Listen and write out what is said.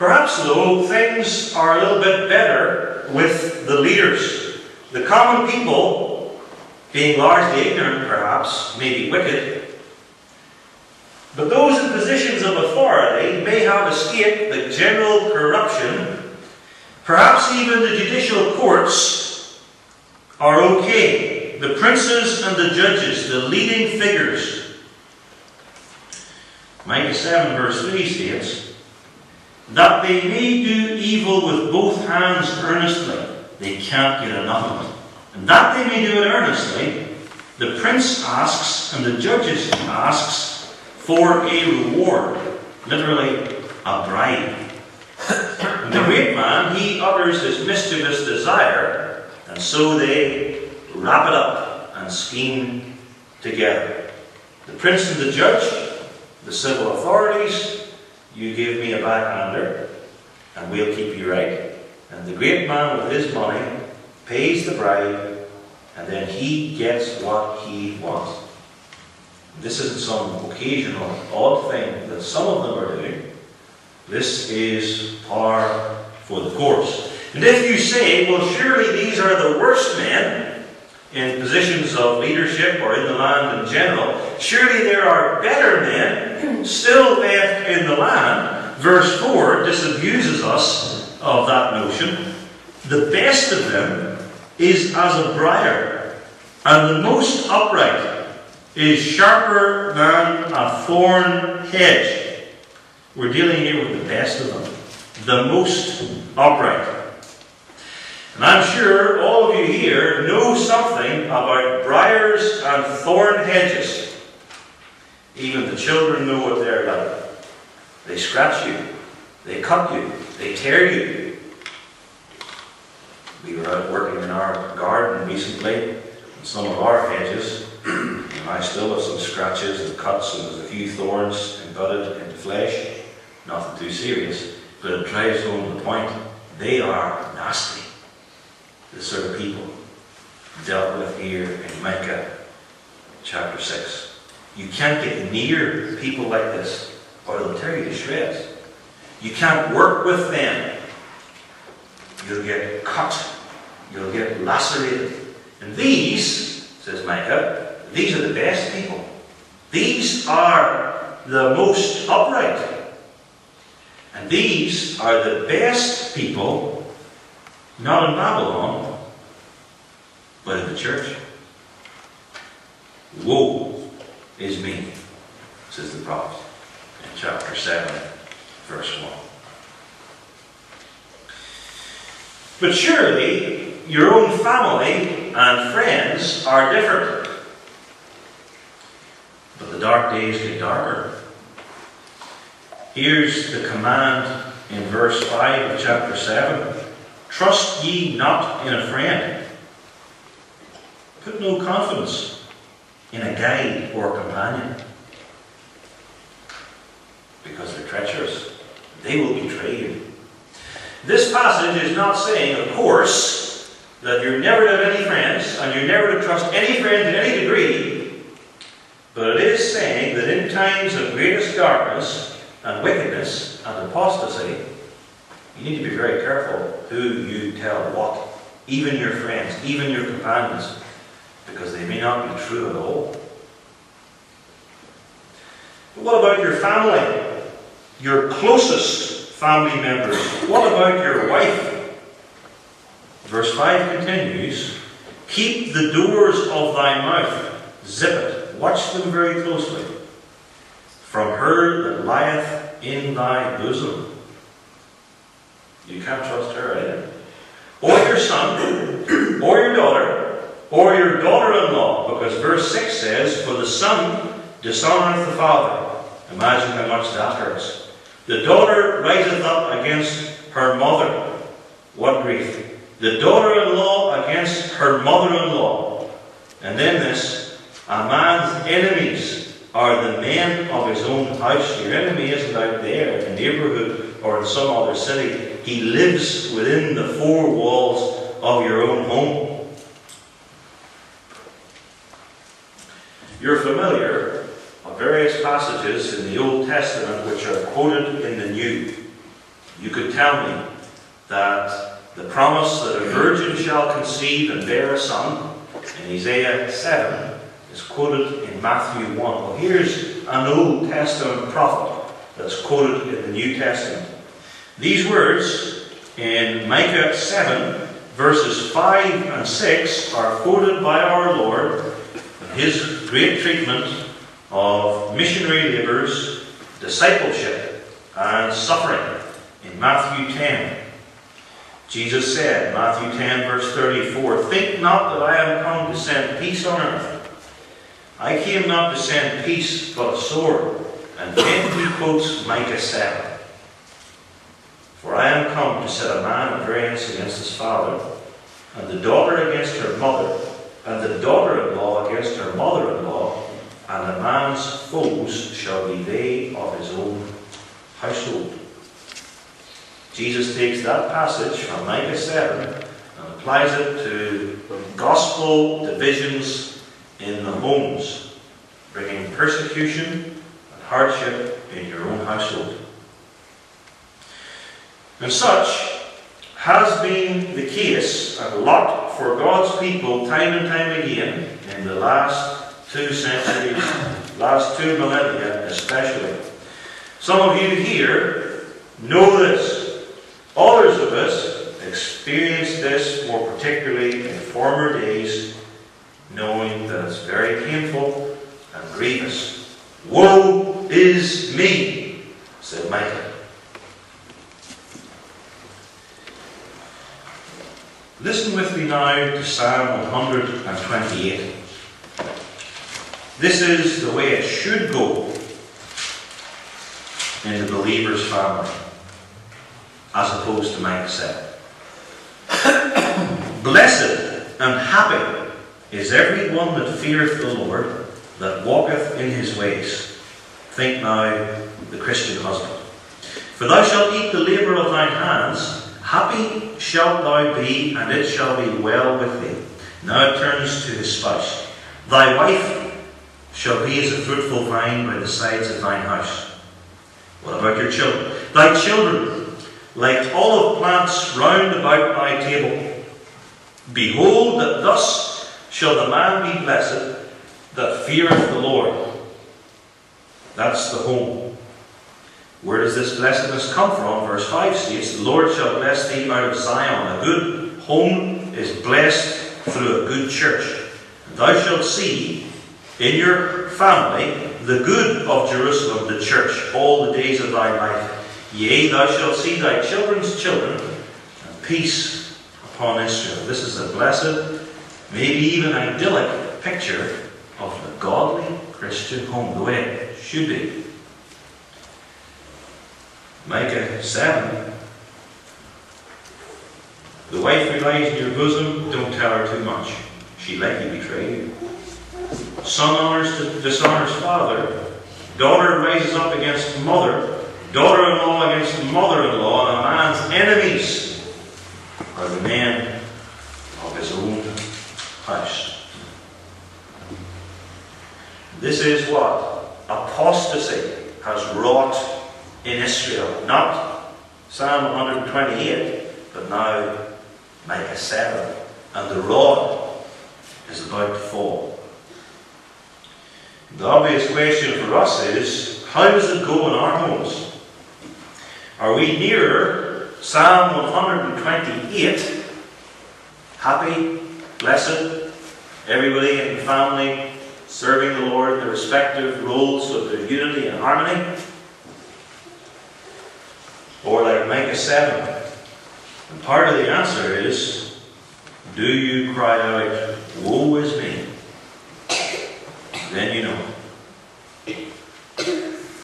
Perhaps, though, things are a little bit better with the leaders. The common people, being largely ignorant perhaps, may be wicked, but those in positions of authority may have escaped the general corruption. Perhaps even the judicial courts are okay. The princes and the judges, the leading figures. Micah 7 verse 3 states, that they may do evil with both hands earnestly. They can't get enough of it. And that they may do it earnestly, the prince asks and the judges asks for a reward. Literally, a bribe. And the great man, he utters his mischievous desire, and so they wrap it up and scheme together. The prince and the judge, the civil authorities, you give me a backhander, and we'll keep you right. And the great man with his money pays the bribe, and then he gets what he wants. This isn't some occasional odd thing that some of them are doing. This is par for the course. And if you say, well, surely these are the worst men in positions of leadership or in the land in general, surely there are better men still left in the land. Verse 4 disabuses us of that notion. The best of them is as a briar, and the most upright is sharper than a thorn hedge. We're dealing here with the best of them, the most upright. And I'm sure all of you here know something about briars and thorn hedges. Even the children know what they're like. They scratch you, they cut you, they tear you. We were out working in our garden recently, and some of our hedges, and I still have some scratches and cuts, and there's a few thorns embedded into flesh. Nothing too serious, but it drives home the point. They are nasty. The sort of people dealt with here in Micah chapter 6. You can't get near people like this, or they'll tear you to shreds. You can't work with them. You'll get cut. You'll get lacerated. And these, says Micah, these are the best people. These are the most upright. And these are the best people, not in Babylon, but in the church. Woe is me, says the prophet in chapter 7, verse 1. But surely your own family and friends are different. But the dark days get darker. Here's the command in verse 5 of chapter 7. Trust ye not in a friend. Put no confidence in a guide or companion, because they're treacherous. They will betray you. This passage is not saying, of course, that you're never to have any friends and you're never to trust any friend in any degree, but it is saying that in times of greatest darkness and wickedness and apostasy, you need to be very careful who you tell what, even your friends, even your companions, because they may not be true at all. But what about your family, your closest family members? What about your wife? Verse 5 continues, keep the doors of thy mouth, zip it, watch them very closely. From her that lieth in thy bosom. You can't trust her either. Or your son, or your daughter, or your daughter-in-law, because verse 6 says, for the son dishonoureth the father. Imagine how much that hurts. The daughter riseth up against her mother. What grief. The daughter-in-law against her mother-in-law. And then this, a man's enemies are the men of his own house. Your enemy isn't out there in the neighbourhood or in some other city. He lives within the four walls of your own home. You're familiar of various passages in the Old Testament which are quoted in the New. You could tell me that the promise that a virgin shall conceive and bear a son in Isaiah 7 is quoted in Matthew 1. Well, here's an Old Testament prophet that's quoted in the New Testament. These words in Micah 7 verses 5 and 6 are quoted by our Lord in his great treatment of missionary labours, discipleship and suffering in Matthew 10. Jesus said, Matthew 10 verse 34, "Think not that I am come to send peace on earth. I came not to send peace but a sword." And then he quotes Micah 7. "For I am come to set a man at variance against his father, and the daughter against her mother, and the daughter-in-law against her mother-in-law, and a man's foes shall be they of his own household." Jesus takes that passage from Micah 7 and applies it to gospel divisions in the homes, bringing persecution and hardship in your own household. And such has been the case and lot for God's people time and time again in the last 2 centuries, last 2 millennia especially. Some of you here know this. Others of us experienced this more particularly in former days, knowing that it's very painful and grievous. "Woe is me," said Micah. Listen with me now to Psalm 128. This is the way it should go in the believer's family, as opposed to Micah 7. "Blessed and happy is every one that feareth the Lord, that walketh in his ways." Think now the Christian husband. "For thou shalt eat the labour of thine hands. Happy shalt thou be, and it shall be well with thee." Now it turns to his spouse. "Thy wife shall be as a fruitful vine by the sides of thine house." What about your children? "Thy children, like olive plants round about thy table. Behold, that thus shall the man be blessed that feareth the Lord." That's the home. Where does this blessedness come from? Verse 5 states, "The Lord shall bless thee out of Zion." A good home is blessed through a good church. "And thou shalt see in your family the good of Jerusalem, the church, all the days of thy life. Yea, thou shalt see thy children's children, and peace upon Israel." This is a blessed, maybe even idyllic picture of the godly Christian home, the way it should be. Micah 7. "The wife who lies in your bosom, don't tell her too much. She likely betray you. Son dishonors father. Daughter rises up against mother. Daughter-in-law against mother-in-law. And a man's enemies are the men of his own house." This is what apostasy has wrought in Israel. Not Psalm 128, but now Micah 7. And the rod is about to fall. The obvious question for us is, how does it go in our homes? Are we nearer Psalm 128, happy, blessed, everybody in the family serving the Lord in their respective roles of their unity and harmony? Or like Micah 7? And part of the answer is, do you cry out, "Woe is me"? Then you know.